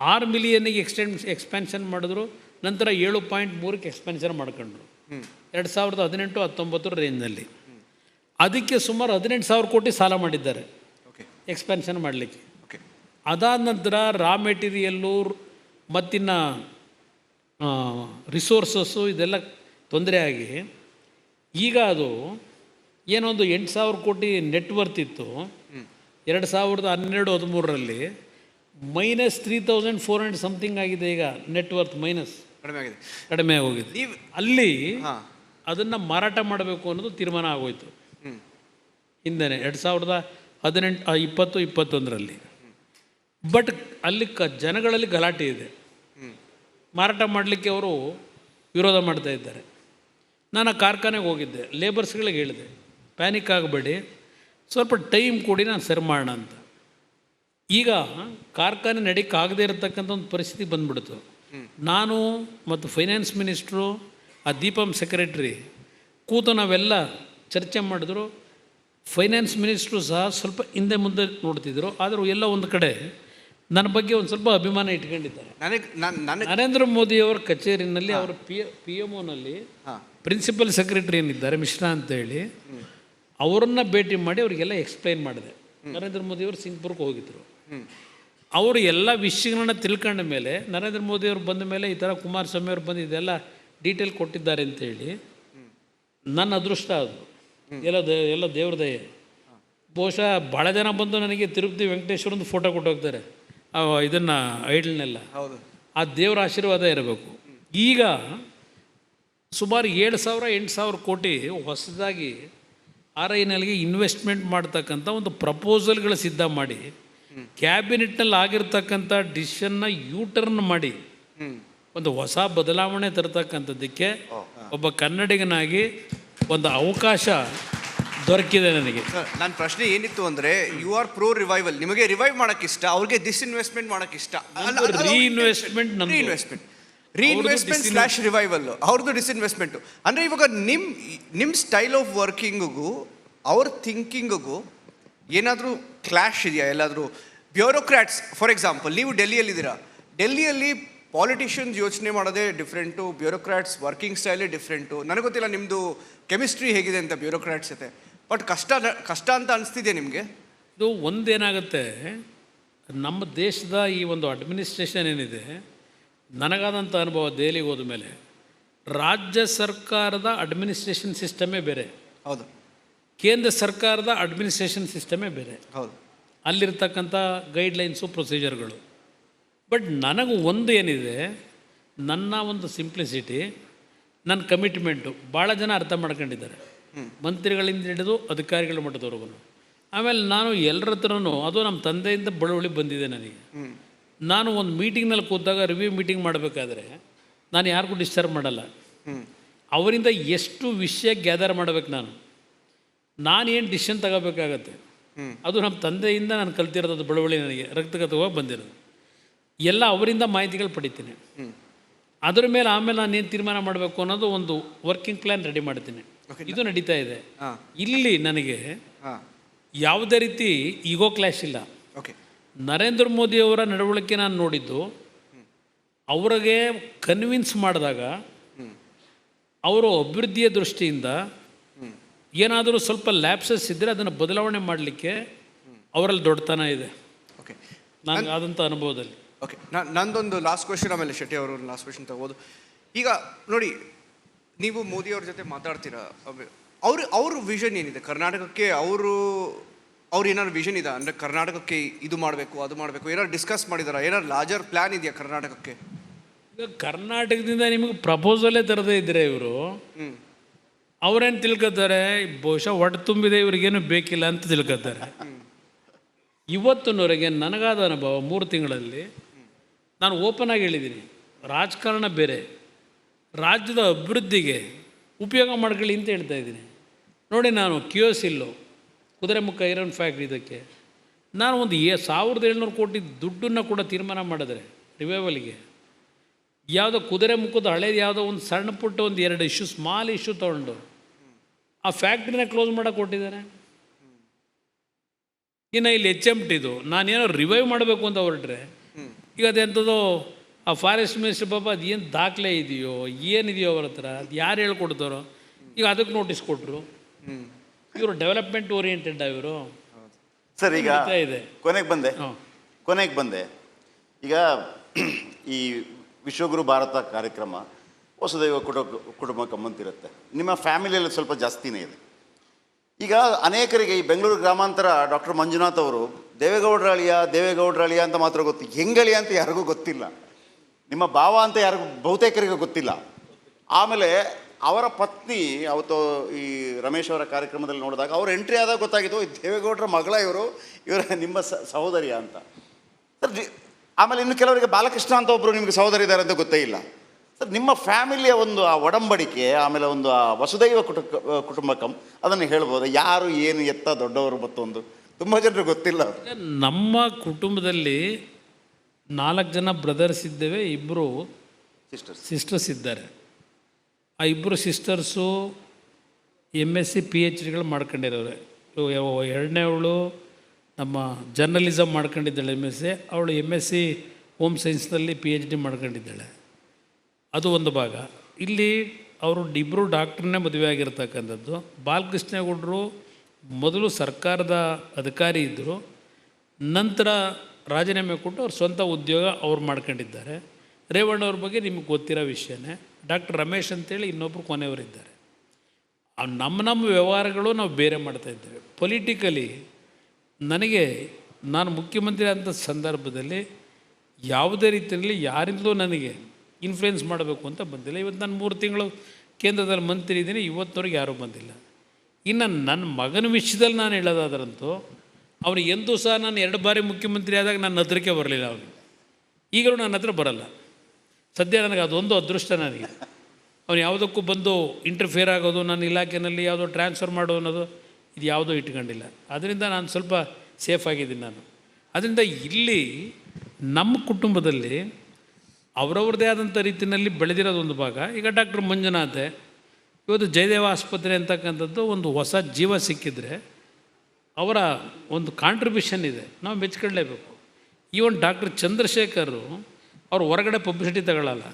6 ಮಿಲಿಯನ್ನಿಗೆ expansion ಮಾಡಿದ್ರು. ನಂತರ 7.3ಕ್ಕೆ expansion ಮಾಡ್ಕೊಂಡ್ರು 2018-19 ರೇಂಜ್ನಲ್ಲಿ. ಅದಕ್ಕೆ ಸುಮಾರು 18,000 ಕೋಟಿ ಸಾಲ ಮಾಡಿದ್ದಾರೆ ಎಕ್ಸ್ಪ್ಯಾನ್ಷನ್ ಮಾಡಲಿಕ್ಕೆ. ಅದಾದ ನಂತರ ರಾ ಮೆಟೀರಿಯಲ್ಲು ಮತ್ತಿನ್ನು ರಿಸೋರ್ಸಸ್ಸು ಇದೆಲ್ಲ ತೊಂದರೆ ಆಗಿ ಈಗ ಅದು ಏನೊಂದು 8,000 ಕೋಟಿ ನೆಟ್ವರ್ತ್ ಇತ್ತು 2012-13ರಲ್ಲಿ -3,400 ಸಮಥಿಂಗ್ ಆಗಿದೆ. ಈಗ ನೆಟ್ವರ್ತ್ ಕಡಿಮೆ ಹೋಗಿದೆ. ಅಲ್ಲಿ ಅದನ್ನು ಮಾರಾಟ ಮಾಡಬೇಕು ಅನ್ನೋದು ತೀರ್ಮಾನ ಆಗೋಯ್ತು ಹಿಂದೆನೇ 2018-20-21ರಲ್ಲಿ. ಬಟ್ ಅಲ್ಲಿ ಜನಗಳಲ್ಲಿ ಗಲಾಟೆ ಇದೆ, ಮಾರಾಟ ಮಾಡಲಿಕ್ಕೆ ಅವರು ವಿರೋಧ ಮಾಡ್ತಾ ಇದ್ದಾರೆ. ನಾನು ಆ ಕಾರ್ಖಾನೆಗೆ ಹೋಗಿದ್ದೆ, ಲೇಬರ್ಸ್ಗಳಿಗೆ ಹೇಳಿದೆ ಪ್ಯಾನಿಕ್ ಆಗಬೇಡಿ, ಸ್ವಲ್ಪ ಟೈಮ್ ಕೊಡಿ, ನಾನು ಸರಿ ಮಾಡೋಣ ಅಂತ. ಈಗ ಕಾರ್ಖಾನೆ ನಡೀಕಾಗದೇ ಇರತಕ್ಕಂಥ ಒಂದು ಪರಿಸ್ಥಿತಿ ಬಂದ್ಬಿಡ್ತು. ನಾನು ಮತ್ತು ಫೈನಾನ್ಸ್ ಮಿನಿಸ್ಟ್ರು, ಆ ದೀಪಂ ಸೆಕ್ರೆಟ್ರಿ ಕೂತು ನಾವೆಲ್ಲ ಚರ್ಚೆ ಮಾಡಿದ್ರು. ಫೈನಾನ್ಸ್ ಮಿನಿಸ್ಟ್ರು ಸಹ ಸ್ವಲ್ಪ ಹಿಂದೆ ಮುಂದೆ ನೋಡ್ತಿದ್ರು, ಆದರೂ ಎಲ್ಲ ಒಂದು ಕಡೆ ನನ್ನ ಬಗ್ಗೆ ಒಂದು ಸ್ವಲ್ಪ ಅಭಿಮಾನ ಇಟ್ಕೊಂಡಿದ್ದಾರೆ. ನರೇಂದ್ರ ಮೋದಿಯವರ ಕಚೇರಿನಲ್ಲಿ ಅವರ PMOನಲ್ಲಿ ಪ್ರಿನ್ಸಿಪಲ್ ಸೆಕ್ರೆಟರಿ ಏನಿದ್ದಾರೆ ಮಿಶ್ರಾ ಅಂತೇಳಿ, ಅವರನ್ನು ಭೇಟಿ ಮಾಡಿ ಅವರಿಗೆಲ್ಲ ಎಕ್ಸ್ಪ್ಲೈನ್ ಮಾಡಿದೆ. ನರೇಂದ್ರ ಮೋದಿಯವರು ಸಿಂಗ್ಪುರ್ಗೆ ಹೋಗಿದ್ದರು. ಅವರು ಎಲ್ಲ ವಿಷಯಗಳನ್ನ ತಿಳ್ಕೊಂಡ ಮೇಲೆ ನರೇಂದ್ರ ಮೋದಿಯವರು ಬಂದ ಮೇಲೆ ಈ ಥರ ಕುಮಾರಸ್ವಾಮಿ ಅವರು ಬಂದು ಇದೆಲ್ಲ ಡೀಟೇಲ್ ಕೊಟ್ಟಿದ್ದಾರೆ ಅಂತೇಳಿ ನನ್ನ ಅದೃಷ್ಟ ಅದು. ಎಲ್ಲ ದೇವ್ರ ದಯೆ. ಬಹುಶಃ ಭಾಳ ಜನ ಬಂದು ನನಗೆ ತಿರುಪತಿ ವೆಂಕಟೇಶ್ವರಂದು ಫೋಟೋ ಕೊಟ್ಟು ಹೋಗ್ತಾರೆ, ಇದನ್ನು ಐಡಲ್ನೆಲ್ಲ. ಆ ದೇವರ ಆಶೀರ್ವಾದ ಇರಬೇಕು. ಈಗ ಸುಮಾರು 7,000-8,000 ಕೋಟಿ ಹೊಸದಾಗಿ RINLಗೆ ಇನ್ವೆಸ್ಟ್ಮೆಂಟ್ ಮಾಡ್ತಕ್ಕಂಥ ಒಂದು ಪ್ರಪೋಸಲ್ಗಳು ಸಿದ್ಧ ಮಾಡಿ ಕ್ಯಾಬಿನೆಟ್ನಲ್ಲಿ ಆಗಿರ್ತಕ್ಕಂಥ ಡಿಸಿಷನ್ನ ಯೂಟರ್ನ್ ಮಾಡಿ ಒಂದು ಹೊಸ ಬದಲಾವಣೆ ತರತಕ್ಕಂಥದ್ದಕ್ಕೆ ಒಬ್ಬ ಕನ್ನಡಿಗನಾಗಿ ಒಂದು ಅವಕಾಶ ದೊರಕಿದೆ ನನಗೆ. ನನ್ನ ಪ್ರಶ್ನೆ ಏನಿತ್ತು ಅಂದರೆ, ಯು ಆರ್ ಪ್ರೋ ರಿವೈವಲ್, ನಿಮಗೆ ರಿವೈವ್ ಮಾಡೋಕ್ಕೆ ಇಷ್ಟ, ಅವ್ರಿಗೆ ಡಿಸ್ಇನ್ವೆಸ್ಟ್ಮೆಂಟ್ ಮಾಡೋಕ್ಕೆ ಇಷ್ಟ. ರೀಇನ್ವೆಸ್ಟ್ಮೆಂಟ್ / ರಿವೈವಲ್, ಅವ್ರದ್ದು ಡಿಸ್ಇನ್ವೆಸ್ಟ್ಮೆಂಟು. ಅಂದರೆ ಇವಾಗ ನಿಮ್ಮ ಸ್ಟೈಲ್ ಆಫ್ ವರ್ಕಿಂಗಿಗೂ ಅವ್ರ ಥಿಂಕಿಂಗಿಗೂ ಏನಾದರೂ ಕ್ಲಾಶ್ ಇದೆಯಾ ಎಲ್ಲಾದರೂ? ಬ್ಯೂರೋಕ್ರಾಟ್ಸ್ ಫಾರ್ ಎಕ್ಸಾಂಪಲ್, ನೀವು ಡೆಲ್ಲಿಯಲ್ಲಿದ್ದೀರಾ, ಡೆಲ್ಲಿಯಲ್ಲಿ ಪಾಲಿಟಿಷಿಯನ್ಸ್ ಯೋಚನೆ ಮಾಡೋದೇ ಡಿಫ್ರೆಂಟು, ಬ್ಯೂರೋಕ್ರಾಟ್ಸ್ ವರ್ಕಿಂಗ್ ಸ್ಟೈಲೇ ಡಿಫ್ರೆಂಟು. ನನಗೆ ಗೊತ್ತಿಲ್ಲ ನಿಮ್ಮದು ಕೆಮಿಸ್ಟ್ರಿ ಹೇಗಿದೆ ಅಂತ ಬ್ಯೂರೋಕ್ರಾಟ್ಸ್ ಜೊತೆ, ಬಟ್ ಕಷ್ಟ ಅಂತ ಅನಿಸ್ತಿದೆ ನಿಮಗೆ? ಇದು ಒಂದೇನಾಗುತ್ತೆ, ನಮ್ಮ ದೇಶದ ಈ ಒಂದು ಅಡ್ಮಿನಿಸ್ಟ್ರೇಷನ್ ಏನಿದೆ, ನನಗಾದಂಥ ಅನುಭವ ದೆಹಲಿಗೆ ಹೋದ ಮೇಲೆ, ರಾಜ್ಯ ಸರ್ಕಾರದ ಅಡ್ಮಿನಿಸ್ಟ್ರೇಷನ್ ಸಿಸ್ಟಮೇ ಬೇರೆ, ಹೌದು, ಕೇಂದ್ರ ಸರ್ಕಾರದ ಅಡ್ಮಿನಿಸ್ಟ್ರೇಷನ್ ಸಿಸ್ಟಮೇ ಬೇರೆ, ಹೌದು, ಅಲ್ಲಿರ್ತಕ್ಕಂಥ ಗೈಡ್ಲೈನ್ಸು ಪ್ರೊಸೀಜರ್ಗಳು. ಬಟ್ ನನಗೆ ಒಂದು ಏನಿದೆ, ನನ್ನ ಒಂದು ಸಿಂಪ್ಲಿಸಿಟಿ, ನನ್ನ ಕಮಿಟ್ಮೆಂಟು ಭಾಳ ಜನ ಅರ್ಥ ಮಾಡ್ಕೊಂಡಿದ್ದಾರೆ, ಮಂತ್ರಿಗಳಿಂದ ಹಿಡಿದು ಅಧಿಕಾರಿಗಳ ಮಟ್ಟದವರೆಗೂ. ಆಮೇಲೆ ನಾನು ಎಲ್ಲರ ಹತ್ರನೂ, ಅದು ನಮ್ಮ ತಂದೆಯಿಂದ ಬಳುವಳಿ ಬಂದಿದೆ ನನಗೆ. ನಾನು ಒಂದು ಮೀಟಿಂಗ್ನಲ್ಲಿ ಕೂತಾಗ ರಿವ್ಯೂ ಮೀಟಿಂಗ್ ಮಾಡಬೇಕಾದ್ರೆ ನಾನು ಯಾರಿಗೂ ಡಿಸ್ಟರ್ಬ್ ಮಾಡಲ್ಲ. ಅವರಿಂದ ಎಷ್ಟು ವಿಷಯ ಗ್ಯಾದರ್ ಮಾಡಬೇಕು, ನಾನೇನು ಡಿಸಿಷನ್ ತಗೋಬೇಕಾಗತ್ತೆ, ಅದು ನಮ್ಮ ತಂದೆಯಿಂದ ನಾನು ಕಲ್ತಿರೋದು ಬಳುವಳಿ, ನನಗೆ ರಕ್ತಗತವಾಗಿ ಬಂದಿರೋದು. ಎಲ್ಲ ಅವರಿಂದ ಮಾಹಿತಿಗಳು ಪಡಿತೀನಿ. ಅದರ ಮೇಲೆ ಆಮೇಲೆ ನಾನೇನು ತೀರ್ಮಾನ ಮಾಡಬೇಕು ಅನ್ನೋದು ಒಂದು ವರ್ಕಿಂಗ್ ಪ್ಲ್ಯಾನ್ ರೆಡಿ ಮಾಡ್ತೀನಿ. ಇದು ನಡೀತಾ ಇದೆ. ಇಲ್ಲಿ ನನಗೆ ಯಾವುದೇ ರೀತಿ ಈಗೋ ಕ್ಲಾಶ್ ಇಲ್ಲ. ನರೇಂದ್ರ ಮೋದಿಯವರ ನಡವಳಿಕೆ ನಾನು ನೋಡಿದ್ದು, ಅವ್ರಿಗೆ ಕನ್ವಿನ್ಸ್ ಮಾಡಿದಾಗ ಅವರು ಅಭಿವೃದ್ಧಿಯ ದೃಷ್ಟಿಯಿಂದ ಏನಾದರೂ ಸ್ವಲ್ಪ ಲ್ಯಾಪ್ಸಸ್ ಇದ್ದರೆ ಅದನ್ನು ಬದಲಾವಣೆ ಮಾಡಲಿಕ್ಕೆ ಅವರಲ್ಲಿ ದೊಡ್ಡತನ ಇದೆ, ನನಗೆ ಆದಂಥ ಅನುಭವದಲ್ಲಿ. ಓಕೆ, ನಂದೊಂದು ಲಾಸ್ಟ್ ಕ್ವೆಶನ್, ಆಮೇಲೆ ಶೆಟ್ಟಿ ಅವರು ಲಾಸ್ಟ್ ಕ್ವೆಶನ್ ತಗೋದು. ಈಗ ನೋಡಿ, ನೀವು ಮೋದಿಯವ್ರ ಜೊತೆ ಮಾತಾಡ್ತೀರಾ, ಅವ್ರ ವಿಷನ್ ಏನಿದೆ ಕರ್ನಾಟಕಕ್ಕೆ? ಅವ್ರು ಏನಾದ್ರು ವಿಷನ್ ಇದೆ ಅಂದರೆ ಕರ್ನಾಟಕಕ್ಕೆ ಇದು ಮಾಡಬೇಕು ಅದು ಮಾಡಬೇಕು, ಏನಾದ್ರು ಡಿಸ್ಕಸ್ ಮಾಡಿದಾರ? ಏನಾದ್ರು ಲಾರ್ಜರ್ ಪ್ಲ್ಯಾನ್ ಇದೆಯಾ ಕರ್ನಾಟಕಕ್ಕೆ? ಈಗ ಕರ್ನಾಟಕದಿಂದ ನಿಮಗೆ ಪ್ರಪೋಸಲೇ ತರದೇ ಇದ್ದರೆ ಇವರು ಅವರೇನು ತಿಳ್ಕೊತಾರೆ, ಬಹುಶಃ ಹೊಟ್ಟೆ ತುಂಬಿದೆ, ಇವ್ರಿಗೇನು ಬೇಕಿಲ್ಲ ಅಂತ ತಿಳ್ಕೊತಾರೆ. ಇವತ್ತಿನವರೆಗೆ ನನಗಾದ ಅನುಭವ 3 ತಿಂಗಳಲ್ಲಿ ನಾನು ಓಪನ್ ಆಗಿ ಹೇಳಿದ್ದೀನಿ, ರಾಜಕಾರಣ ಬೇರೆ, ರಾಜ್ಯದ ಅಭಿವೃದ್ಧಿಗೆ ಉಪಯೋಗ ಮಾಡ್ಕೊಳ್ಳಿ ಅಂತ ಹೇಳ್ತಾ ಇದ್ದೀನಿ. ನೋಡಿ, ನಾನು QSIL ಕುದುರೆಮುಖ ಐರನ್ ಫ್ಯಾಕ್ಟ್ರಿ, ಇದಕ್ಕೆ ನಾನು ಒಂದು 1,700 ಕೋಟಿ ದುಡ್ಡನ್ನು ಕೂಡ ತೀರ್ಮಾನ ಮಾಡಿದ್ರೆ ರಿವೈವಲ್ಗೆ, ಯಾವುದೋ ಕುದುರೆಮುಖದ ಹಳೇದು ಯಾವುದೋ ಒಂದು ಸಣ್ಣ ಪುಟ್ಟ ಒಂದು 2 ಇಶ್ಯೂ, ಸ್ಮಾಲ್ ಇಶ್ಯೂ ತೊಗೊಂಡು ಆ ಫ್ಯಾಕ್ಟ್ರಿನ ಕ್ಲೋಸ್ ಮಾಡೋಕೆ ಕೊಟ್ಟಿದ್ದಾರೆ. ಇನ್ನು ಇಲ್ಲಿ HMTದು ನಾನೇನೋ ರಿವೈವ್ ಮಾಡಬೇಕು ಅಂತ ಹೊರಟ್ರೆ ಈಗ ಅದೆಂಥದ್ದು ಆ ಫಾರೆಸ್ಟ್ ಮಿನಿಸ್ಟರ್ ಪಾಪ ಅದು ಏನು ದಾಖಲೆ ಇದೆಯೋ ಏನಿದೆಯೋ ಅವ್ರ ಹತ್ರ ಅದು ಯಾರು ಹೇಳ್ಕೊಡ್ತಾರೋ ಈಗ ಅದಕ್ಕೆ ನೋಟಿಸ್ ಕೊಟ್ಟರು. ಇವರು ಡೆವಲಪ್ಮೆಂಟ್ ಓರಿಯೆಂಟೆಡ್ ಇವರು. ಸರ್ ಈಗ ಇದೆ ಕೊನೆಗೆ ಬಂದೆ ಈಗ ಈ ವಿಶ್ವಗುರು ಭಾರತ ಕಾರ್ಯಕ್ರಮ ವಸುದೈವ ಕುಟುಂಬಕಂ ಅಂತಿರುತ್ತೆ. ನಿಮ್ಮ ಫ್ಯಾಮಿಲಿಯಲ್ಲಿ ಸ್ವಲ್ಪ ಜಾಸ್ತಿನೇ ಇದೆ. ಈಗ ಅನೇಕರಿಗೆ ಈ ಬೆಂಗಳೂರು ಗ್ರಾಮಾಂತರ ಡಾಕ್ಟರ್ ಮಂಜುನಾಥ್ ಅವರು ದೇವೇಗೌಡರ ಅಳಿಯ ಅಂತ ಮಾತ್ರ ಗೊತ್ತು, ಹೆಂಗಳಿಯ ಅಂತ ಯಾರಿಗೂ ಗೊತ್ತಿಲ್ಲ, ನಿಮ್ಮ ಭಾವ ಅಂತ ಯಾರಿಗೂ ಬಹುತೇಕರಿಗೆ ಗೊತ್ತಿಲ್ಲ. ಆಮೇಲೆ ಅವರ ಪತ್ನಿ ಅವತ್ತು ಈ ರಮೇಶ್ ಅವರ ಕಾರ್ಯಕ್ರಮದಲ್ಲಿ ನೋಡಿದಾಗ ಅವ್ರು ಎಂಟ್ರಿ ಆದಾಗ ಗೊತ್ತಾಗಿತ್ತು ದೇವೇಗೌಡರ ಮಗಳ ಇವರ ನಿಮ್ಮ ಸಹೋದರಿಯ ಅಂತ. ಸರ್ ಆಮೇಲೆ ಇನ್ನು ಕೆಲವರಿಗೆ ಬಾಲಕೃಷ್ಣ ಅಂತ ಒಬ್ಬರು ನಿಮಗೆ ಸಹೋದರಿ ಇದ್ದಾರೆ ಅಂತ ಗೊತ್ತೇ ಇಲ್ಲ. ಸರ್ ನಿಮ್ಮ ಫ್ಯಾಮಿಲಿಯ ಒಂದು ಆ ಒಡಂಬಡಿಕೆ, ಆಮೇಲೆ ಒಂದು ಆ ವಸುದೈವ ಕುಟುಂಬಕಂ ಅದನ್ನು ಹೇಳ್ಬೋದು, ಯಾರು ಏನು ಎತ್ತ ದೊಡ್ಡವರು ಮತ್ತೊಂದು ತುಂಬ ಜನರಿಗೆ ಗೊತ್ತಿಲ್ಲ. ನಮ್ಮ ಕುಟುಂಬದಲ್ಲಿ 4 ಜನ ಬ್ರದರ್ಸ್ ಇದ್ದೇವೆ, 2 ಸಿಸ್ಟರ್ಸ್ ಇದ್ದಾರೆ. ಆ 2 ಸಿಸ್ಟರ್ಸು MSc PhDಗಳು ಮಾಡ್ಕೊಂಡಿರೋರೆ. ಎರಡನೇವಳು ನಮ್ಮ ಜರ್ನಲಿಸಮ್ ಮಾಡ್ಕೊಂಡಿದ್ದಾಳೆ MSc, ಅವಳು MSc ಹೋಮ್ ಸೈನ್ಸ್ನಲ್ಲಿ PhD ಮಾಡ್ಕೊಂಡಿದ್ದಾಳೆ. ಅದು ಒಂದು ಭಾಗ. ಇಲ್ಲಿ ಅವರು 2 ಡಾಕ್ಟ್ರನ್ನೇ ಮದುವೆ ಆಗಿರ್ತಕ್ಕಂಥದ್ದು. ಬಾಲಕೃಷ್ಣೇಗೌಡರು ಮೊದಲು ಸರ್ಕಾರದ ಅಧಿಕಾರಿ ಇದ್ದರು, ನಂತರ ರಾಜೀನಾಮೆ ಕೊಟ್ಟು ಅವ್ರ ಸ್ವಂತ ಉದ್ಯೋಗ ಅವ್ರು ಮಾಡ್ಕೊಂಡಿದ್ದಾರೆ. ರೇವಣ್ಣವ್ರ ಬಗ್ಗೆ ನಿಮಗೆ ಗೊತ್ತಿರೋ ವಿಷಯನೇ. ಡಾಕ್ಟರ್ ರಮೇಶ್ ಅಂತೇಳಿ ಇನ್ನೊಬ್ಬರು ಕೊನೆಯವರಿದ್ದಾರೆ. ನಮ್ಮ ವ್ಯವಹಾರಗಳು ನಾವು ಬೇರೆ ಮಾಡ್ತಾಯಿದ್ದೇವೆ. ಪೊಲಿಟಿಕಲಿ ನಾನು ಮುಖ್ಯಮಂತ್ರಿ ಆದ ಸಂದರ್ಭದಲ್ಲಿ ಯಾವುದೇ ರೀತಿಯಲ್ಲಿ ಯಾರಿಂದಲೂ ನನಗೆ ಇನ್ಫ್ಲುಯೆನ್ಸ್ ಮಾಡಬೇಕು ಅಂತ ಬಂದಿಲ್ಲ. ಇವತ್ತು ನಾನು 3 ತಿಂಗಳು ಕೇಂದ್ರದಲ್ಲಿ ಮಂತ್ರಿ ಇದ್ದೀನಿ, ಇವತ್ತವರೆಗೆ ಯಾರೂ ಬಂದಿಲ್ಲ. ಇನ್ನು ನನ್ನ ಮಗನ ವಿಷಯದಲ್ಲಿ ನಾನು ಹೇಳೋದಾದ್ರಂತೂ ಅವನು ಎಂದೂ ಸಹ ನಾನು 2 ಬಾರಿ ಮುಖ್ಯಮಂತ್ರಿ ಆದಾಗ ನನ್ನ ಹತ್ರಕ್ಕೆ ಬರಲಿಲ್ಲ. ಅವನು ಈಗಲೂ ನನ್ನ ಹತ್ರ ಬರಲ್ಲ. ಸದ್ಯ ನನಗೆ ಅದೊಂದು ಅದೃಷ್ಟ ನನಗೆ. ಅವನು ಯಾವುದಕ್ಕೂ ಬಂದು ಇಂಟರ್ಫಿಯರ್ ಆಗೋದು, ನನ್ನ ಇಲಾಖೆಯಲ್ಲಿ ಯಾವುದೋ ಟ್ರಾನ್ಸ್ಫರ್ ಮಾಡೋ ಅನ್ನೋದು ಇದು ಯಾವುದೂ ಇಟ್ಕೊಂಡಿಲ್ಲ. ಅದರಿಂದ ನಾನು ಸ್ವಲ್ಪ ಸೇಫ್ ಆಗಿದ್ದೀನಿ ನಾನು. ಅದರಿಂದ ಇಲ್ಲಿ ನಮ್ಮ ಕುಟುಂಬದಲ್ಲಿ ಅವರವ್ರದ್ದೇ ಆದಂಥ ರೀತಿಯಲ್ಲಿ ಬೆಳೆದಿರೋದೊಂದು ಭಾಗ. ಈಗ ಡಾಕ್ಟರ್ ಮಂಜುನಾಥ್ ಇವತ್ತು ಜಯದೇವ ಆಸ್ಪತ್ರೆ ಅಂತಕ್ಕಂಥದ್ದು ಒಂದು ಹೊಸ ಜೀವ ಸಿಕ್ಕಿದ್ರೆ ಅವರ ಒಂದು ಕಾಂಟ್ರಿಬ್ಯೂಷನ್ ಇದೆ, ನಾವು ಮೆಚ್ಕೊಳ್ಳೇಬೇಕು. ಈವನ್ ಡಾಕ್ಟರ್ ಚಂದ್ರಶೇಖರ್ ಅವ್ರು ಹೊರಗಡೆ ಪಬ್ಲಿಸಿಟಿ ತಗೊಳ್ಳಲ್ಲ.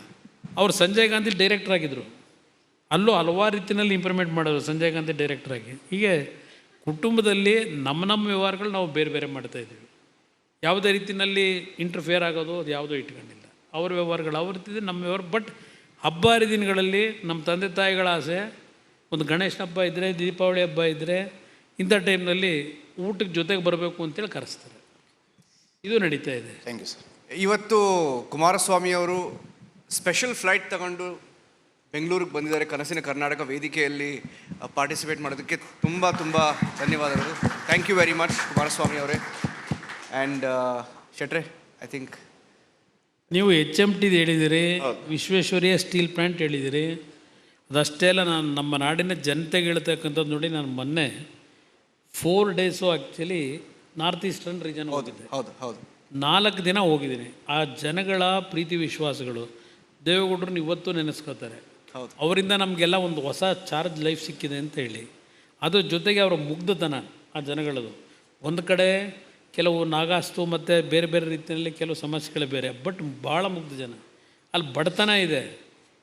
ಅವರು ಸಂಜಯ್ ಗಾಂಧಿ ಡೈರೆಕ್ಟರ್ ಆಗಿದ್ದರು, ಅಲ್ಲೂ ಹಲವಾರು ರೀತಿಯಲ್ಲಿ ಇಂಪ್ರೂವ್ಮೆಂಟ್ ಮಾಡೋರು ಸಂಜಯ್ ಗಾಂಧಿ ಡೈರೆಕ್ಟ್ರಾಗಿ. ಹೀಗೆ ಕುಟುಂಬದಲ್ಲಿ ನಮ್ಮ ವ್ಯವಹಾರಗಳು ನಾವು ಬೇರೆ ಬೇರೆ ಮಾಡ್ತಾಯಿದ್ದೀವಿ. ಯಾವುದೇ ರೀತಿಯಲ್ಲಿ ಇಂಟರ್ಫಿಯರ್ ಆಗೋದು ಅದು ಯಾವುದೋ ಇಟ್ಕೊಂಡಿಲ್ಲ. ಅವ್ರ ವ್ಯವಹಾರಗಳು ಅವ್ರದ್ದಿದೆ, ನಮ್ಮ ವ್ಯವಹಾರ. ಬಟ್ ಹಬ್ಬ ಹರಿದಿನಗಳಲ್ಲಿ ನಮ್ಮ ತಂದೆ ತಾಯಿಗಳ ಆಸೆ, ಒಂದು ಗಣೇಶ ಹಬ್ಬ ಇದ್ದರೆ, ದೀಪಾವಳಿ ಹಬ್ಬ ಇದ್ದರೆ, ಇಂಥ ಟೈಮ್ನಲ್ಲಿ ಊಟಕ್ಕೆ ಜೊತೆಗೆ ಬರಬೇಕು ಅಂತೇಳಿ ಕರೆಸ್ತಾರೆ. ಇದು ನಡೀತಾ ಇದೆ. Thank you sir. ಇವತ್ತು ಕುಮಾರಸ್ವಾಮಿ ಅವರು ಸ್ಪೆಷಲ್ ಫ್ಲೈಟ್ ತಗೊಂಡು ಬೆಂಗಳೂರಿಗೆ ಬಂದಿದ್ದಾರೆ. ಕನಸಿನ ಕರ್ನಾಟಕ ವೇದಿಕೆಯಲ್ಲಿ ಪಾರ್ಟಿಸಿಪೇಟ್ ಮಾಡೋದಕ್ಕೆ ತುಂಬ ತುಂಬ ಧನ್ಯವಾದಗಳು. Thank you very much Kumaraswamy ಅವರೇ. ಆ್ಯಂಡ್ ಶೆಟ್ರೆ, ಐ ಥಿಂಕ್ ನೀವು HMTದು ಹೇಳಿದಿರಿ, ವಿಶ್ವೇಶ್ವರಯ್ಯ ಸ್ಟೀಲ್ ಪ್ಲ್ಯಾಂಟ್ ಹೇಳಿದಿರಿ. ಅದಷ್ಟೇ ಅಲ್ಲ, ನಾನು ನಮ್ಮ ನಾಡಿನ ಜನತೆಗೆ ಹೇಳ್ತಕ್ಕಂಥದ್ದು ನೋಡಿ. ನಾನು ಮೊನ್ನೆ 4 days actually north eastern region ಹೋಗಿದ್ದೆ. ಹೌದು 4 ದಿನ ಹೋಗಿದ್ದೀನಿ. ಆ ಜನಗಳ ಪ್ರೀತಿ ವಿಶ್ವಾಸಗಳು ದೇವೇಗೌಡರನ್ನ ಇವತ್ತು ನೆನೆಸ್ಕೋತಾರೆ. ಅವರಿಂದ ನಮಗೆಲ್ಲ ಒಂದು ಹೊಸ ಚಾರ್ಜ್ ಲೈಫ್ ಸಿಕ್ಕಿದೆ ಅಂತ ಹೇಳಿ. ಅದ್ರ ಜೊತೆಗೆ ಅವರ ಮುಗ್ಧತನ ಆ ಜನಗಳದು. ಒಂದು ಕಡೆ ಕೆಲವು ನಾಗಾಸ್ತು ಮತ್ತು ಬೇರೆ ಬೇರೆ ರೀತಿಯಲ್ಲಿ ಕೆಲವು ಸಮಸ್ಯೆಗಳು ಬೇರೆ, ಬಟ್ ಭಾಳ ಮುಗ್ಧ ಜನ. ಅಲ್ಲಿ ಬಡತನ ಇದೆ,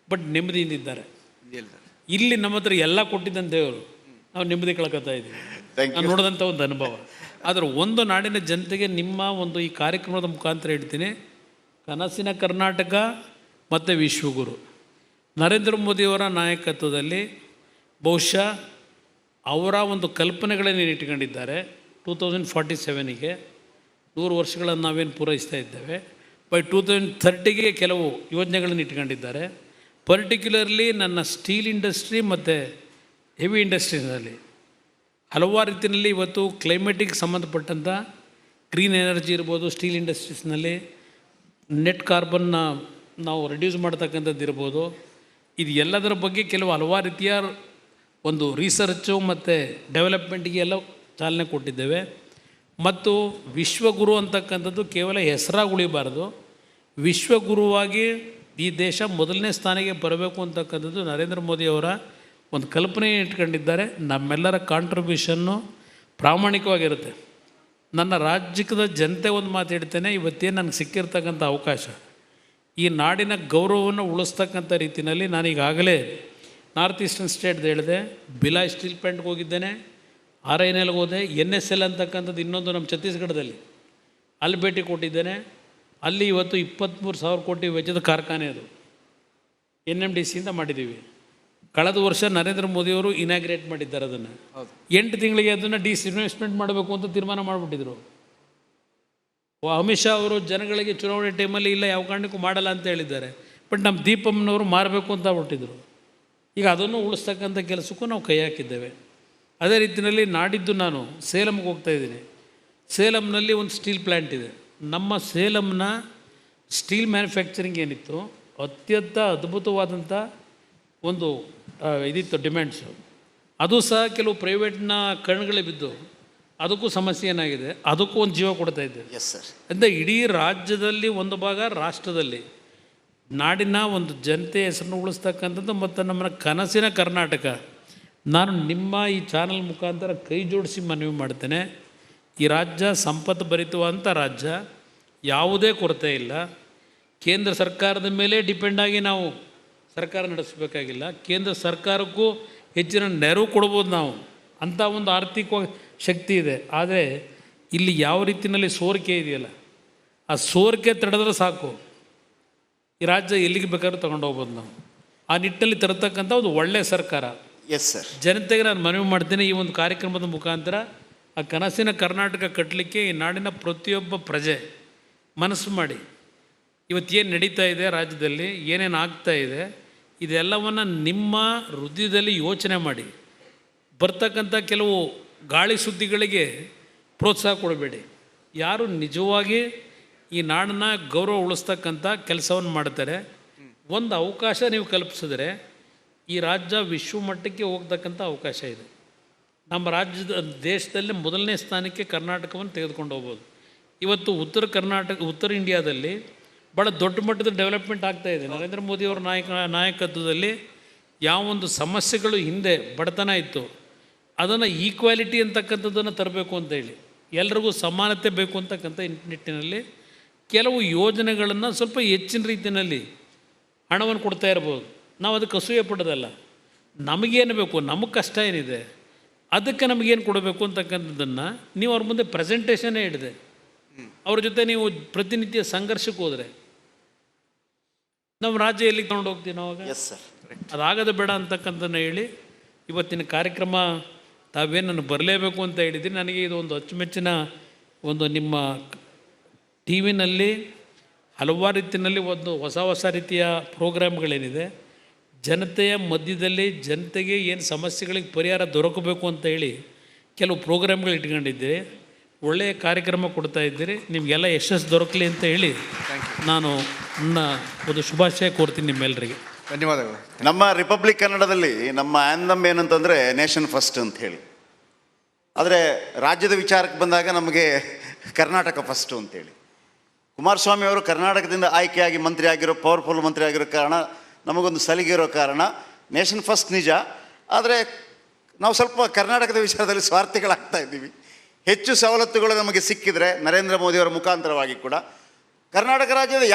ಬಟ್ ನೆಮ್ಮದಿಯಿಂದಿದ್ದಾರೆ. ಇಲ್ಲಿ ನಮ್ಮ ಹತ್ರ ಎಲ್ಲ ಕೊಟ್ಟಿದ್ದಂತೆ ದೇವರು, ನಾವು ನೆಮ್ಮದಿ ಕಳ್ಕೊತಾ ಇದ್ದೀವಿ. ನಾನು ನೋಡಿದಂಥ ಒಂದು ಅನುಭವ. ಆದರೆ ಒಂದು ನಾಡಿನ ಜನತೆಗೆ ನಿಮ್ಮ ಒಂದು ಈ ಕಾರ್ಯಕ್ರಮದ ಮುಖಾಂತರ ಹೇಳ್ತೀನಿ, ಕನಸಿನ ಕರ್ನಾಟಕ ಮತ್ತು ವಿಶ್ವಗುರು ನರೇಂದ್ರ ಮೋದಿಯವರ ನಾಯಕತ್ವದಲ್ಲಿ ಬಹುಶಃ ಅವರ ಒಂದು ಕಲ್ಪನೆಗಳನ್ನು ಇಟ್ಕೊಂಡಿದ್ದಾರೆ. 2047ಗೆ 100 ವರ್ಷಗಳನ್ನು ನಾವೇನು ಪೂರೈಸ್ತಾ ಇದ್ದೇವೆ. ಬೈ 2030ಗೆ ಕೆಲವು ಯೋಜನೆಗಳನ್ನು ಇಟ್ಕೊಂಡಿದ್ದಾರೆ. ಪರ್ಟಿಕ್ಯುಲರ್ಲಿ ನನ್ನ ಸ್ಟೀಲ್ ಇಂಡಸ್ಟ್ರಿ ಮತ್ತು ಹೆವಿ ಇಂಡಸ್ಟ್ರೀನಲ್ಲಿ ಹಲವಾರು ರೀತಿಯಲ್ಲಿ ಇವತ್ತು ಕ್ಲೈಮೇಟಿಗೆ ಸಂಬಂಧಪಟ್ಟಂಥ ಗ್ರೀನ್ ಎನರ್ಜಿ ಇರ್ಬೋದು, ಸ್ಟೀಲ್ ಇಂಡಸ್ಟ್ರೀಸ್ನಲ್ಲಿ ನೆಟ್ ಕಾರ್ಬನ್ನ ನಾವು ರಿಡ್ಯೂಸ್ ಮಾಡ್ತಕ್ಕಂಥದ್ದು ಇರ್ಬೋದು. ಇದು ಎಲ್ಲದರ ಬಗ್ಗೆ ಕೆಲವು ಹಲವಾರು ರೀತಿಯ ಒಂದು ರಿಸರ್ಚು ಮತ್ತು ಡೆವಲಪ್ಮೆಂಟಿಗೆ ಎಲ್ಲ ಚಾಲನೆ ಕೊಟ್ಟಿದ್ದೇವೆ. ಮತ್ತು ವಿಶ್ವಗುರು ಅಂತಕ್ಕಂಥದ್ದು ಕೇವಲ ಹೆಸರಾಗಿ ಉಳಿಬಾರ್ದು, ವಿಶ್ವಗುರುವಾಗಿ ಈ ದೇಶ ಮೊದಲನೇ ಸ್ಥಾನಕ್ಕೆ ಬರಬೇಕು ಅಂತಕ್ಕಂಥದ್ದು ನರೇಂದ್ರ ಮೋದಿಯವರ ಒಂದು ಕಲ್ಪನೆ ಇಟ್ಕೊಂಡಿದ್ದಾರೆ. ನಮ್ಮೆಲ್ಲರ ಕಾಂಟ್ರಿಬ್ಯೂಷನ್ನು ಪ್ರಾಮಾಣಿಕವಾಗಿರುತ್ತೆ. ನನ್ನ ರಾಜ್ಯದ ಜನತೆ ಒಂದು ಮಾತು ಹೇಳ್ತೇನೆ, ಇವತ್ತೇನು ನನಗೆ ಸಿಕ್ಕಿರ್ತಕ್ಕಂಥ ಅವಕಾಶ, ಈ ನಾಡಿನ ಗೌರವವನ್ನು ಉಳಿಸ್ತಕ್ಕಂಥ ರೀತಿಯಲ್ಲಿ ನಾನೀಗಾಗಲೇ ನಾರ್ತ್ ಈಸ್ಟರ್ನ್ ಸ್ಟೇಟ್ದು ಹೇಳಿದೆ, ಭಿಲಾಯ್ ಸ್ಟೀಲ್ ಪ್ಲಾಂಟ್ಗೆ ಹೋಗಿದ್ದೇನೆ, RINLಗೆ ಹೋದೆ, NSL ಅಂತಕ್ಕಂಥದ್ದು ಇನ್ನೊಂದು ನಮ್ಮ ಛತ್ತೀಸ್ಗಢದಲ್ಲಿ, ಅಲ್ಲಿ ಭೇಟಿ ಕೊಟ್ಟಿದ್ದೇನೆ. ಅಲ್ಲಿ ಇವತ್ತು 23,000 ಕೋಟಿ ವೆಚ್ಚದ ಕಾರ್ಖಾನೆ ಅದು NMDCಯಿಂದ ಮಾಡಿದ್ದೀವಿ. ಕಳೆದ ವರ್ಷ ನರೇಂದ್ರ ಮೋದಿಯವರು ಇನಾಗ್ರೇಟ್ ಮಾಡಿದ್ದಾರೆ ಅದನ್ನು. 8 ತಿಂಗಳಿಗೆ ಅದನ್ನು ಡಿಸ್ಇನ್ವೆಸ್ಟ್ಮೆಂಟ್ ಮಾಡಬೇಕು ಅಂತ ತೀರ್ಮಾನ ಮಾಡಿಬಿಟ್ಟಿದ್ರು. ಅಮಿತ್ ಶಾ ಅವರು ಜನಗಳಿಗೆ ಚುನಾವಣೆ ಟೈಮಲ್ಲಿ ಇಲ್ಲ ಯಾವ ಕಾರಣಕ್ಕೂ ಮಾಡಲ್ಲ ಅಂತ ಹೇಳಿದ್ದಾರೆ. ಬಟ್ ನಮ್ಮ ದೀಪಮ್ಮನವರು ಮಾರಬೇಕು ಅಂತ ಬಿಟ್ಟಿದ್ರು. ಈಗ ಅದನ್ನು ಉಳಿಸ್ತಕ್ಕಂಥ ಕೆಲಸಕ್ಕೂ ನಾವು ಕೈ ಹಾಕಿದ್ದೇವೆ. ಅದೇ ರೀತಿಯಲ್ಲಿ ನಾಡಿದ್ದು ನಾನು ಸೇಲಮ್ಗೆ ಹೋಗ್ತಾಯಿದ್ದೀನಿ. ಸೇಲಮ್ನಲ್ಲಿ ಒಂದು ಸ್ಟೀಲ್ ಪ್ಲ್ಯಾಂಟ್ ಇದೆ. ನಮ್ಮ ಸೇಲಮ್ನ ಸ್ಟೀಲ್ ಮ್ಯಾನುಫ್ಯಾಕ್ಚರಿಂಗ್ ಏನಿತ್ತು, ಅತ್ಯಂತ ಅದ್ಭುತವಾದಂಥ ಒಂದು ಇದಿತ್ತು ಡಿಮ್ಯಾಂಡ್ಸು. ಅದು ಸಹ ಕೆಲವು ಪ್ರೈವೇಟ್ನ ಕಣ್ಗಳೇ ಬಿದ್ದು ಅದಕ್ಕೂ ಸಮಸ್ಯೆ ಏನಾಗಿದೆ, ಅದಕ್ಕೂ ಒಂದು ಜೀವ ಕೊಡ್ತಾ ಇದ್ದೇವೆ. Yes sir. ಅಂದರೆ ಇಡೀ ರಾಜ್ಯದಲ್ಲಿ ಒಂದು ಭಾಗ, ರಾಷ್ಟ್ರದಲ್ಲಿ ನಾಡಿನ ಒಂದು ಜನತೆ ಹೆಸರನ್ನು ಉಳಿಸ್ತಕ್ಕಂಥದ್ದು ಮತ್ತು ನಮ್ಮ ಕನಸಿನ ಕರ್ನಾಟಕ. ನಾನು ನಿಮ್ಮ ಈ ಚಾನಲ್ ಮುಖಾಂತರ ಕೈ ಜೋಡಿಸಿ ಮನವಿ ಮಾಡ್ತೇನೆ. ಈ ರಾಜ್ಯ ಸಂಪತ್ತು ಭರಿತವಾದಂಥ ರಾಜ್ಯ, ಯಾವುದೇ ಕೊರತೆ ಇಲ್ಲ. ಕೇಂದ್ರ ಸರ್ಕಾರದ ಮೇಲೆ ಡಿಪೆಂಡ್ ಆಗಿ ನಾವು ಸರ್ಕಾರ ನಡೆಸಬೇಕಾಗಿಲ್ಲ. ಕೇಂದ್ರ ಸರ್ಕಾರಕ್ಕೂ ಹೆಚ್ಚಿನ ನೆರವು ಕೊಡ್ಬೋದು ನಾವು, ಅಂಥ ಒಂದು ಆರ್ಥಿಕ ಶಕ್ತಿ ಇದೆ. ಆದರೆ ಇಲ್ಲಿ ಯಾವ ರೀತಿಯಲ್ಲಿ ಸೋರಿಕೆ ಇದೆಯಲ್ಲ, ಆ ಸೋರಿಕೆ ತಡೆದ್ರೆ ಸಾಕು, ಈ ರಾಜ್ಯ ಎಲ್ಲಿಗೆ ಬೇಕಾದ್ರೂ ತಗೊಂಡು ಹೋಗ್ಬೋದು ನಾವು. ಆ ನಿಟ್ಟಲ್ಲಿ ತರತಕ್ಕಂಥ ಒಂದು ಒಳ್ಳೆಯ ಸರ್ಕಾರ. Yes sir. ಜನತೆಗೆ ನಾನು ಮನವಿ ಮಾಡ್ತೀನಿ, ಈ ಒಂದು ಕಾರ್ಯಕ್ರಮದ ಮುಖಾಂತರ ಆ ಕನಸಿನ ಕರ್ನಾಟಕ ಕಟ್ಟಲಿಕ್ಕೆ ಈ ನಾಡಿನ ಪ್ರತಿಯೊಬ್ಬ ಪ್ರಜೆ ಮನಸ್ಸು ಮಾಡಿ, ಇವತ್ತೇನು ನಡೀತಾ ಇದೆ ರಾಜ್ಯದಲ್ಲಿ, ಏನೇನು ಆಗ್ತಾ ಇದೆ, ಇದೆಲ್ಲವನ್ನು ನಿಮ್ಮ ಹೃದಯದಲ್ಲಿ ಯೋಚನೆ ಮಾಡಿ. ಬರ್ತಕ್ಕಂಥ ಕೆಲವು ಗಾಳಿ ಸುದ್ದಿಗಳಿಗೆ ಪ್ರೋತ್ಸಾಹ ಕೊಡಬೇಡಿ. ಯಾರು ನಿಜವಾಗಿ ಈ ನಾಡನ್ನ ಗೌರವ ಉಳಿಸ್ತಕ್ಕಂಥ ಕೆಲಸವನ್ನು ಮಾಡ್ತಾರೆ, ಒಂದು ಅವಕಾಶ ನೀವು ಕಲ್ಪಿಸಿದ್ರೆ ಈ ರಾಜ್ಯ ವಿಶ್ವಮಟ್ಟಕ್ಕೆ ಹೋಗ್ತಕ್ಕಂಥ ಅವಕಾಶ ಇದೆ. ನಮ್ಮ ರಾಜ್ಯದ ದೇಶದಲ್ಲಿ ಮೊದಲನೇ ಸ್ಥಾನಕ್ಕೆ ಕರ್ನಾಟಕವನ್ನು ತೆಗೆದುಕೊಂಡು ಹೋಗ್ಬೋದು. ಇವತ್ತು ಉತ್ತರ ಇಂಡಿಯಾದಲ್ಲಿ ಭಾಳ ದೊಡ್ಡ ಮಟ್ಟದ ಡೆವಲಪ್ಮೆಂಟ್ ಆಗ್ತಾಯಿದೆ. ನರೇಂದ್ರ ಮೋದಿಯವರ ನಾಯಕತ್ವದಲ್ಲಿ ಯಾವೊಂದು ಸಮಸ್ಯೆಗಳು ಹಿಂದೆ ಬಡತನ ಇತ್ತು, ಅದನ್ನು ಈಕ್ವಾಲಿಟಿ ಅಂತಕ್ಕಂಥದ್ದನ್ನು ತರಬೇಕು ಅಂತೇಳಿ, ಎಲ್ರಿಗೂ ಸಮಾನತೆ ಬೇಕು ಅಂತಕ್ಕಂಥ ನಿಟ್ಟಿನಲ್ಲಿ ಕೆಲವು ಯೋಜನೆಗಳನ್ನು ಸ್ವಲ್ಪ ಹೆಚ್ಚಿನ ರೀತಿಯಲ್ಲಿ ಹಣವನ್ನು ಕೊಡ್ತಾ ಇರ್ಬೋದು. ನಾವು ಅದಕ್ಕೆ ಅಸೂಯೆ ಪಡೋದಲ್ಲ. ನಮಗೇನು ಬೇಕು, ನಮಗೆ ಕಷ್ಟ ಏನಿದೆ, ಅದಕ್ಕೆ ನಮಗೇನು ಕೊಡಬೇಕು ಅಂತಕ್ಕಂಥದ್ದನ್ನು ನೀವು ಅವ್ರ ಮುಂದೆ ಪ್ರೆಸೆಂಟೇಷನ್ನೇ ಹಿಡಿದೆ ಅವ್ರ ಜೊತೆ ನೀವು ಪ್ರತಿನಿತ್ಯ ಸಂಘರ್ಷಕ್ಕೆ ಹೋದರೆ ನಮ್ಮ ರಾಜ್ಯ ಎಲ್ಲಿಗೆ ತಗೊಂಡು ಹೋಗ್ತೀವಿ ನಾವು ಆಗ? Yes sir. ಅದಾಗದ ಬೇಡ ಅಂತಕ್ಕಂಥದ್ದನ್ನು ಹೇಳಿ ಇವತ್ತಿನ ಕಾರ್ಯಕ್ರಮ ತಾವೇನು ನಾನು ಬರಲೇಬೇಕು ಅಂತ ಹೇಳಿದ್ದೀನಿ. ನನಗೆ ಇದು ಒಂದು ಅಚ್ಚುಮೆಚ್ಚಿನ ಒಂದು ನಿಮ್ಮ ಟಿ ವಿನಲ್ಲಿ ಹಲವಾರು ರೀತಿಯಲ್ಲಿ ಒಂದು ಹೊಸ ರೀತಿಯ ಪ್ರೋಗ್ರಾಮ್ಗಳೇನಿದೆ, ಜನತೆಯ ಮಧ್ಯದಲ್ಲಿ ಜನತೆಗೆ ಏನು ಸಮಸ್ಯೆಗಳಿಗೆ ಪರಿಹಾರ ದೊರಕಬೇಕು ಅಂತ ಹೇಳಿ ಕೆಲವು ಪ್ರೋಗ್ರಾಮ್ಗಳು ಇಟ್ಕೊಂಡಿದ್ದೀರಿ. ಒಳ್ಳೆಯ ಕಾರ್ಯಕ್ರಮ ಕೊಡ್ತಾ ಇದ್ದೀರಿ. ನಿಮಗೆಲ್ಲ ಯಶಸ್ಸು ದೊರಕಲಿ ಅಂತ ಹೇಳಿ ನಾನು ನನ್ನ ಒಂದು ಶುಭಾಶಯ ಕೋರ್ತೀನಿ ನಿಮ್ಮೆಲ್ಲರಿಗೆ. ಧನ್ಯವಾದಗಳು. ನಮ್ಮ ರಿಪಬ್ಲಿಕ್ ಕನ್ನಡದಲ್ಲಿ ನಮ್ಮ ಆ್ಯಂದಮ್ ಏನಂತಂದರೆ ನೇಷನ್ ಫಸ್ಟ್ ಅಂತ ಹೇಳಿ, ಆದರೆ ರಾಜ್ಯದ ವಿಚಾರಕ್ಕೆ ಬಂದಾಗ ನಮಗೆ ಕರ್ನಾಟಕ ಫಸ್ಟು ಅಂತೇಳಿ. ಕುಮಾರಸ್ವಾಮಿ ಅವರು ಕರ್ನಾಟಕದಿಂದ ಆಯ್ಕೆಯಾಗಿ ಮಂತ್ರಿ ಆಗಿರೋ, ಪವರ್ಫುಲ್ ಮಂತ್ರಿ ಆಗಿರೋ ಕಾರಣ ನಮಗೊಂದು ಸಲಿಗೆ ಇರೋ ಕಾರಣ ನೇಷನ್ ಫಸ್ಟ್ ನಿಜ. ಆದರೆ ನಾವು ಸ್ವಲ್ಪ ಕರ್ನಾಟಕದ ವಿಚಾರದಲ್ಲಿ ಸ್ವಾರ್ಥಿಗಳಾಗ್ತಾ ಇದ್ದೀವಿ. ಹೆಚ್ಚು ಸವಲತ್ತುಗಳು ನಮಗೆ ಸಿಕ್ಕಿದರೆ ನರೇಂದ್ರ ಮೋದಿಯವರ ಮುಖಾಂತರವಾಗಿ ಕೂಡ ಕರ್ನಾಟಕ ರಾಜ್ಯದ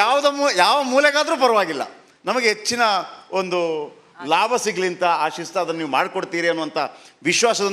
ಯಾವ ಮೂಲೆಗಾದರೂ ಪರವಾಗಿಲ್ಲ, ನಮಗೆ ಹೆಚ್ಚಿನ ಒಂದು ಲಾಭ ಸಿಗಲಿ ಅಂತ ಆಶಿಸ್ತಾ ಅದನ್ನು ನೀವು ಮಾಡಿಕೊಡ್ತೀರಿ ಅನ್ನುವಂಥ ವಿಶ್ವಾಸದ